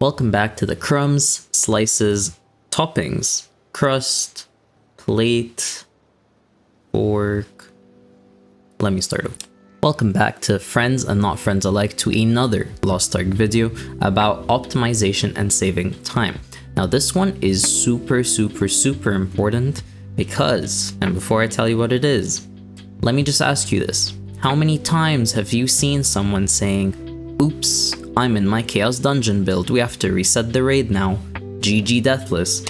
Welcome back to the crumbs, slices, toppings, crust, plate, fork. Let me start over. Welcome back to friends and not friends alike to another Lost Ark video about optimization and saving time. Now this one is super important because, and before I tell you what it is, let me just ask you this. How many times have you seen someone saying, "Oops, I'm in my Chaos Dungeon build, we have to reset the raid now. GG Deathless."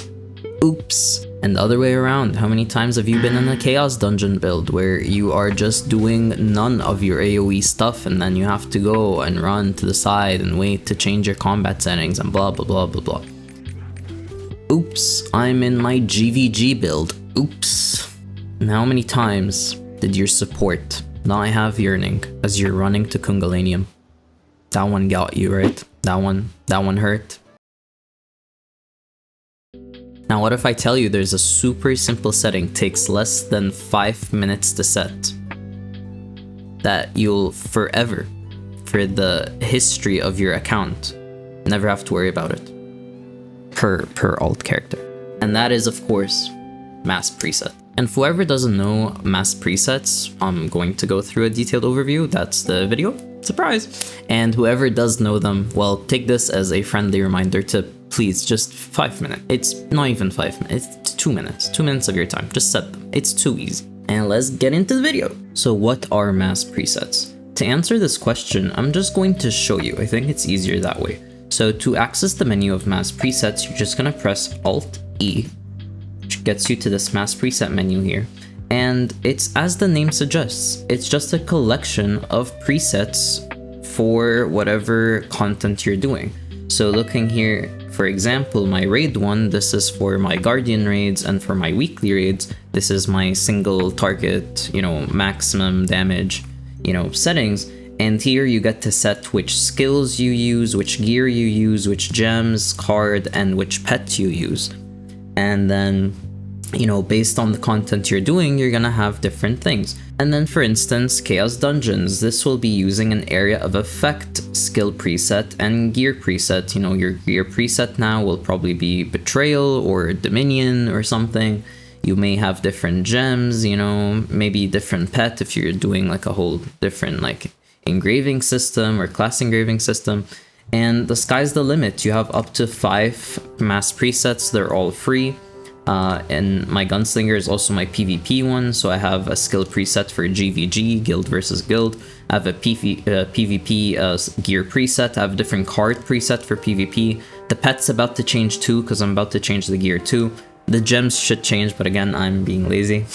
Oops. And the other way around, how many times have you been in a Chaos Dungeon build where you are just doing none of your AoE stuff and then you have to go and run to the side and wait to change your combat settings and blah blah blah blah blah. Oops, I'm in my GVG build. Oops. And how many times did your support not have yearning as you're running to Kungalanium? That one got you, right? That one hurt. Now what if I tell you there's a super simple setting, takes less than 5 minutes to set, that you'll forever, for the history of your account, never have to worry about it per alt character? And that is, of course, mass preset. And for whoever doesn't know mass presets, I'm going to go through a detailed overview. That's the video. Surprise! And whoever does know them, well, take this as a friendly reminder to please just 5 minutes. It's not even 5 minutes, it's 2 minutes. 2 minutes of your time, just set them. It's too easy. And let's get into the video. So what are mass presets? To answer this question, I'm just going to show you. I think it's easier that way. So to access the menu of mass presets, you're just gonna press Alt-E, which gets you to this mass preset menu here. And it's as the name suggests, it's just a collection of presets for whatever content you're doing. So looking here, for example, my raid one, this is for my guardian raids, and for my weekly raids, this is my single target, maximum damage, settings. And here you get to set which skills you use, which gear you use, which gems, card, and which pet you use. And then, based on the content you're doing, you're gonna have different things. And then, for instance, Chaos Dungeons, this will be using an area of effect skill preset and gear preset. Your gear preset now will probably be Betrayal or Dominion or something. You may have different gems, maybe different pet if you're doing like a whole different engraving system or class engraving system. And the sky's the limit. You have up to 5 mass presets. They're all free. And my gunslinger is also my PvP one, so I have a skill preset for GVG, guild versus guild. I have a PvP gear preset. I have a different card preset for PvP. The pet's about to change too, because I'm about to change the gear too. The gems should change, but again, I'm being lazy.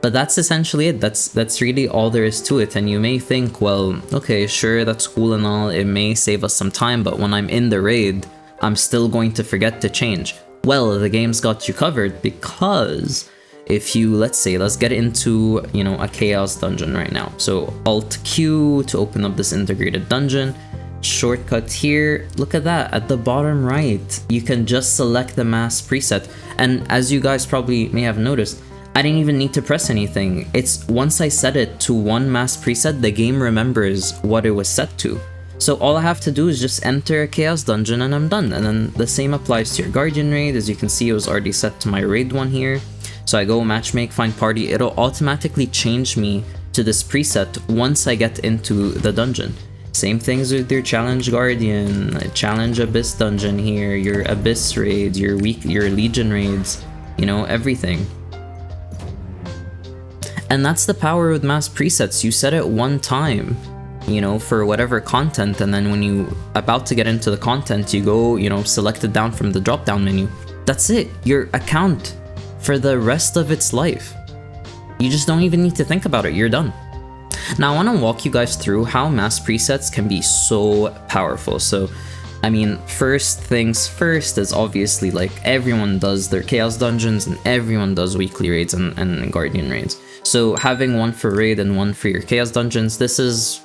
But that's essentially it. That's really all there is to it. And you may think, well, okay, sure, that's cool and all. It may save us some time, but when I'm in the raid, I'm still going to forget to change. Well, the game's got you covered, because if you, let's get into, a Chaos Dungeon right now. So Alt-Q to open up this integrated dungeon. Shortcut here, look at that, at the bottom right, you can just select the mass preset. And as you guys probably may have noticed, I didn't even need to press anything. It's once I set it to one mass preset, the game remembers what it was set to. So all I have to do is just enter a Chaos Dungeon and I'm done. And then the same applies to your Guardian raid. As you can see, it was already set to my raid one here. So I go matchmake, find party. It'll automatically change me to this preset once I get into the dungeon. Same things with your Challenge Guardian, Challenge Abyss dungeon here, your Abyss raids, your Legion raids, everything. And that's the power with mass presets. You set it one time, for whatever content, and then when you about to get into the content, you go, select it down from the drop down menu. That's it, your account for the rest of its life. You just don't even need to think about it, you're done. Now I want to walk you guys through how mass presets can be so powerful. So first things first is obviously everyone does their Chaos Dungeons and everyone does weekly raids and Guardian raids. So having one for raid and one for your Chaos Dungeons, this is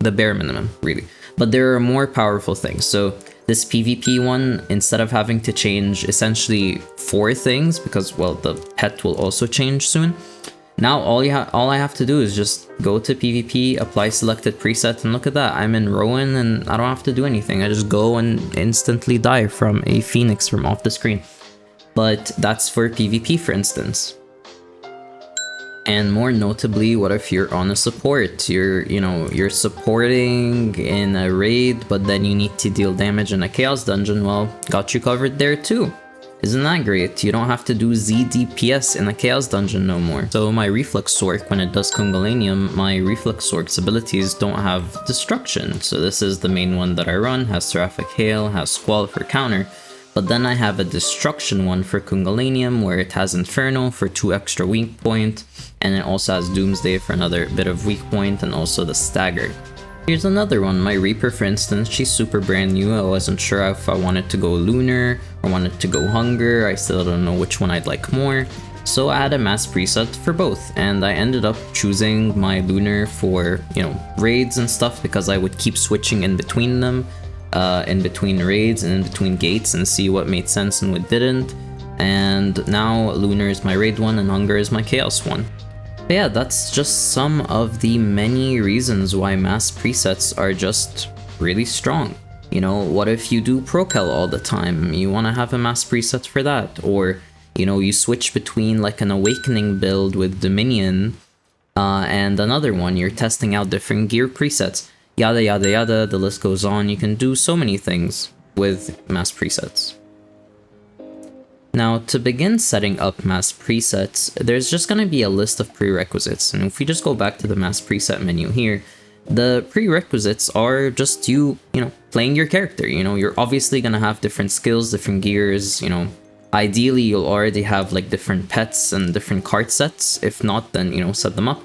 the bare minimum, really. But there are more powerful things. So this PvP one, instead of having to change essentially 4 things, because, well, the pet will also change soon, Now all I have to do is just go to PvP, apply selected preset, and look at that. I'm in Rowan and I don't have to do anything. I just go and instantly die from a phoenix from off the screen. But that's for PvP, for instance. And more notably, what if you're on a support? You're supporting in a raid, but then you need to deal damage in a chaos dungeon. Well, got you covered there too. Isn't that great? You don't have to do ZDPS in a chaos dungeon no more. So my Reflex Sork, when it does Kundalinium, my Reflex Sork's abilities don't have Destruction. So this is the main one that I run, has Seraphic Hail, has Squall for counter. But then I have a Destruction one for Kundalinium, where it has Inferno for 2 extra weak point, and it also has Doomsday for another bit of weak point, and also the Stagger. Here's another one, my Reaper for instance, she's super brand new. I wasn't sure if I wanted to go Lunar or wanted to go Hunger. I still don't know which one I'd like more. So I had a mass preset for both, and I ended up choosing my Lunar for, raids and stuff, because I would keep switching in between them, in between raids and in between gates, and see what made sense and what didn't. And now Lunar is my raid one and Hunger is my chaos one. But yeah, that's just some of the many reasons why mass presets are just really strong. What if you do Procal all the time? You want to have a mass preset for that. Or, you switch between like an Awakening build with Dominion and another one. You're testing out different gear presets. Yada yada yada, the list goes on. You can do so many things with mass presets. Now, to begin setting up mass presets, there's just going to be a list of prerequisites, and if we just go back to the mass preset menu here, the prerequisites are just you playing your character. You're obviously going to have different skills, different gears, ideally you'll already have like different pets and different card sets. If not, then, set them up.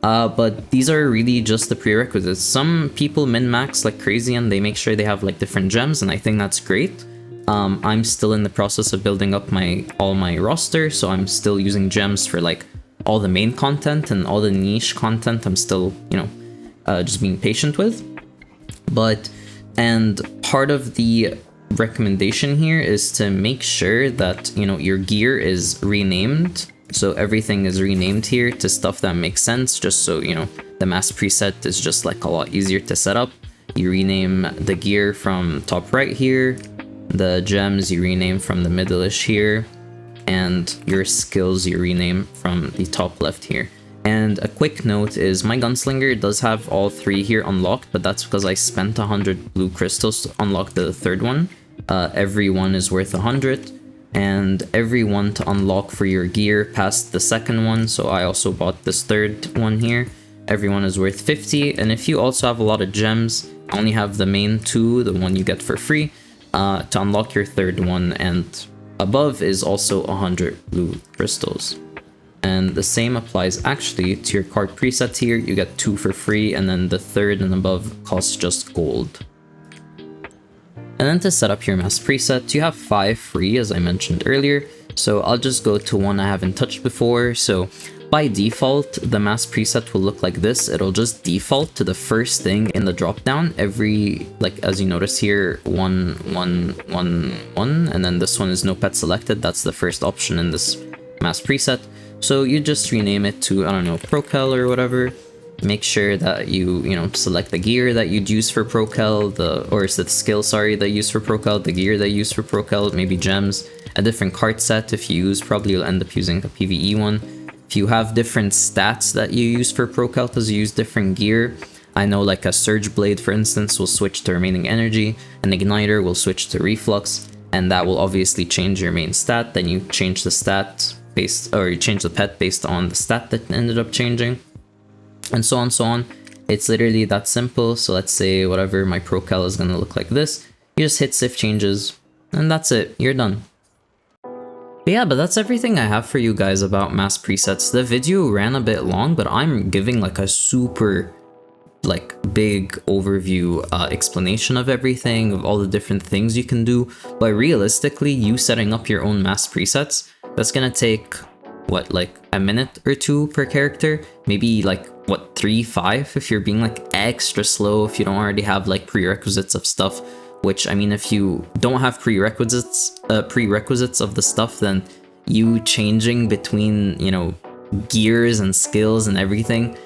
But these are really just the prerequisites. Some people min-max like crazy and they make sure they have like different gems, and I think that's great. I'm still in the process of building up all my roster, so I'm still using gems for like all the main content, and all the niche content I'm still, just being patient with. And part of the recommendation here is to make sure that, your gear is renamed. So everything is renamed here to stuff that makes sense, just so, the mass preset is just like a lot easier to set up. You rename the gear from top right here. The gems you rename from the middle-ish here, and your skills you rename from the top left here. And a quick note is my Gunslinger does have all 3 here unlocked, but that's because I spent 100 blue crystals to unlock the 3rd one. Every one is worth 100, and every one to unlock for your gear past the 2nd one, so I also bought this 3rd one here. Every one is worth 50, and if you also have a lot of gems, I only have the main 2, the one you get for free, to unlock your 3rd one, and above is also 100 blue crystals. And the same applies actually to your card presets here. You get 2 for free, and then the 3rd and above costs just gold. And then to set up your mass presets, you have 5 free, as I mentioned earlier. So I'll just go to one I haven't touched before. So by default, the mass preset will look like this. It'll just default to the first thing in the dropdown. Every, like, as you notice here, 1, 1, 1, 1, and then this one is no pet selected. That's the first option in this mass preset. So you just rename it to, I don't know, Procal or whatever. Make sure that you select the gear that you'd use for Procal, or it's the skill, sorry, that you use for Procal, the gear that you use for Procal, maybe gems, a different card set if you use, probably you'll end up using a PvE one. If you have different stats that you use for Procal because you use different gear, I know like a Surge Blade, for instance, will switch to Remaining Energy, an Igniter will switch to Reflux, and that will obviously change your main stat. Then you change the stat based, or you change the pet based on the stat that ended up changing, and so on, so on. It's literally that simple. So let's say whatever my Procal is going to look like this. You just hit Save Changes, and that's it. You're done. But yeah, but that's everything I have for you guys about mass presets. The video ran a bit long, but I'm giving like a super like big overview explanation of everything, of all the different things you can do. But realistically, you setting up your own mass presets, that's gonna take what, like a minute or 2 per character, maybe like what, 3, 5 if you're being like extra slow, if you don't already have like prerequisites of stuff. Which, I mean, if you don't have prerequisites of the stuff, then you changing between, gears and skills and everything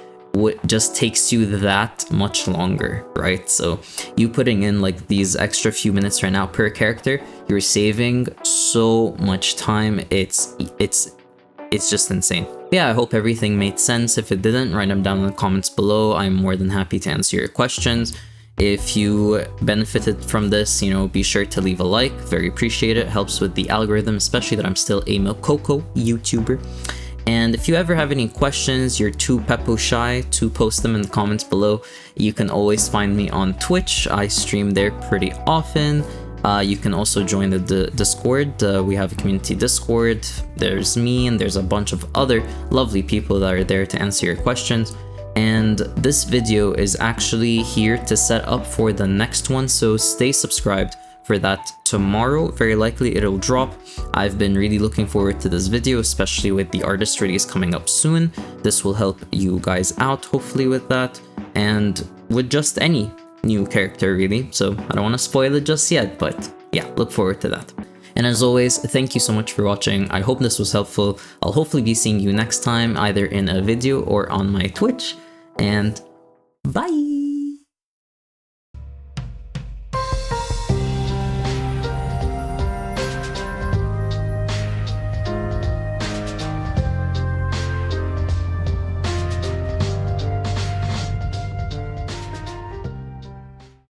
just takes you that much longer, right? So you putting in like these extra few minutes right now per character, you're saving so much time. It's just insane. Yeah, I hope everything made sense. If it didn't, write them down in the comments below. I'm more than happy to answer your questions. If you benefited from this, you know, be sure to leave a like. Very appreciate it. Helps with the algorithm, especially that I'm still a Mokoko YouTuber. And if you ever have any questions, you're too Peppo shy to post them in the comments below, you can always find me on Twitch. I stream there pretty often. You can also join the Discord. We have a community Discord. There's me and there's a bunch of other lovely people that are there to answer your questions. And this video is actually here to set up for the next one, so stay subscribed for that. Tomorrow, very likely it'll drop. I've been really looking forward to this video, especially with the artist release coming up soon. This will help you guys out, hopefully, with that, and with just any new character, really. So I don't want to spoil it just yet, but yeah, look forward to that. And as always, thank you so much for watching. I hope this was helpful. I'll hopefully be seeing you next time, either in a video or on my Twitch, and bye!